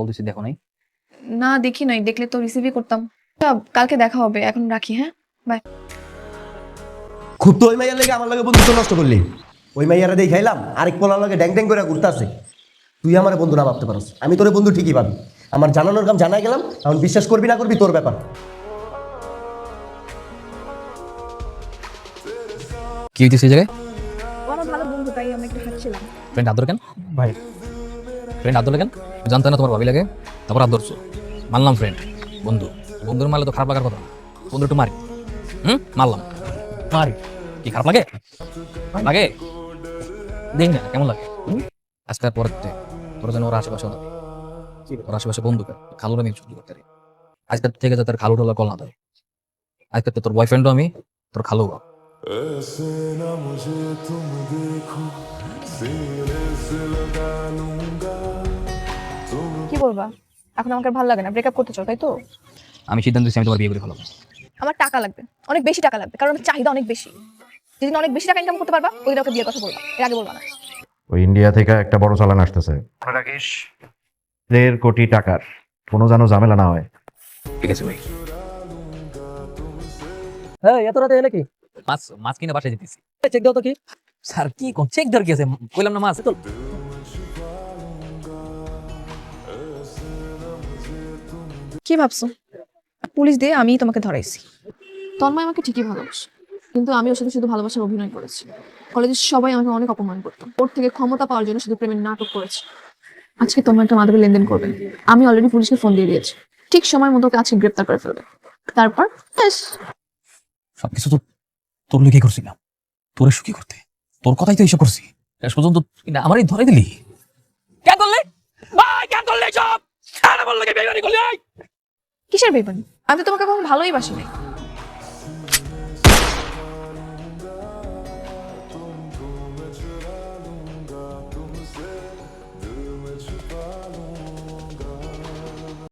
Call দিছি দেখো নাই? না দেখি নাই, দেখলে তো রিসিভই করতাম। কালকে দেখা হবে, এখন রাখি। হ্যাঁ, বাই। খুব তো ওই মাইয়ার লেগে আমার লগে বন্ধুত্ব নষ্ট করলি। ওই মাইয়ারা দিয়ে খাইলাম, আরেক পোলার লগে ড্যাং ড্যাং করে ঘুরতেছে। তুই আমার বন্ধু না ভাবতে পারস, আমি তোরে বন্ধু ঠিকই ভাবি। আমার জানানোর কাম জানাই গেলাম, এখন বিশ্বাস করবি না করবি তোর ব্যাপার। কি হইতেছে এই জায়গায়? আমার ভালো বন্ধু, তাই আমি একটু হাঁটছিলাম। ফ্রেন্ড আদর কেন ভাই ফ্রেন্ড আদর কেন? জানতে না তোমার ভাবি লাগে, তারপর আদর মানলাম ফ্রেন্ড বন্ধু। বন্ধুর মারলে তো খারাপ লাগার কথা না। বন্ধু একটু মারি, মারলাম, মারি কি খারাপ লাগে? লাগে দেখ না কেমন লাগে? আজকে আর পরের থেকে তোরা যেন ওর আশেপাশে না, ওর আশেপাশে বন্ধুকে খালুরা নিয়ে সহ্য করতে পারি। আজকের থেকে যাতে খালু টোলা কল না দেয়। আজকের তোর বয়ফ্রেন্ডও আমি, তোর খালু। ऐसे ना मुझे तुम देखो सीने से लगा लूंगा तुम কি বলবা? এখন আমাকে ভালো লাগে না, ব্রেকআপ করতে চাও তাই তো? আমি সিদ্ধান্ত দিচ্ছি আমি তোমার বিয়ে করে ফেলাবো। আমার টাকা লাগবে, অনেক বেশি টাকা লাগবে, কারণ আমার চাহিদা অনেক বেশি। যেদিন অনেক বেশি টাকা ইনকাম করতে পারবা, ওই দিন ওকে বিয়ের কথা বলবা, এর আগে বলবা না। ওই ইন্ডিয়া থেকে একটা বড় চালান আসতেছে, রাকেশ 1.5 কোটি টাকার, কোনো যেন ঝামেলা না হয়। ঠিক আছে ভাই। হ্যাঁ, এত রাতে এলে কি? মাছ মাছ কিনে বাসায় যেতেছি। চেক দাও তো কি? স্যার কি কোন চেক দেওয়ার কি আছে? কইলাম না মাছ তো। কি ভাবছো? পুলিশ দিয়ে আমি তোমাকে ধরাইছি। তন্ময় আমাকে ঠিকই ভালোবাসে, কিন্তু আমি ওর সাথে শুধু ভালোবাসার অভিনয় করেছি। কলেজের সবাই আমাকে অনেক অপমান করতো, ওর থেকে ক্ষমতা পাওয়ার জন্য শুধু প্রেমের নাটক করেছি। আজকে তন্ময় একটা মাদকের লেনদেন করবে, আমি অলরেডি পুলিশকে ফোন দিয়ে দিয়েছি। ঠিক সময় মতো ওকে আজকে গ্রেপ্তার করে ফেলবে। তারপর ব্যাস। সবকিছু তো তোর লোকে করছিলাম, তোরে সুখী করতে, তোর কথাই তো এইসব করছি। শেষ পর্যন্ত আমারই ধরে দিলি। কেন করলে ভাই? কেন করলে সব? কেন বললে? কিসের বেইমানি? আমি তো তোমাকে কখনো ভালোই বাসি নাই।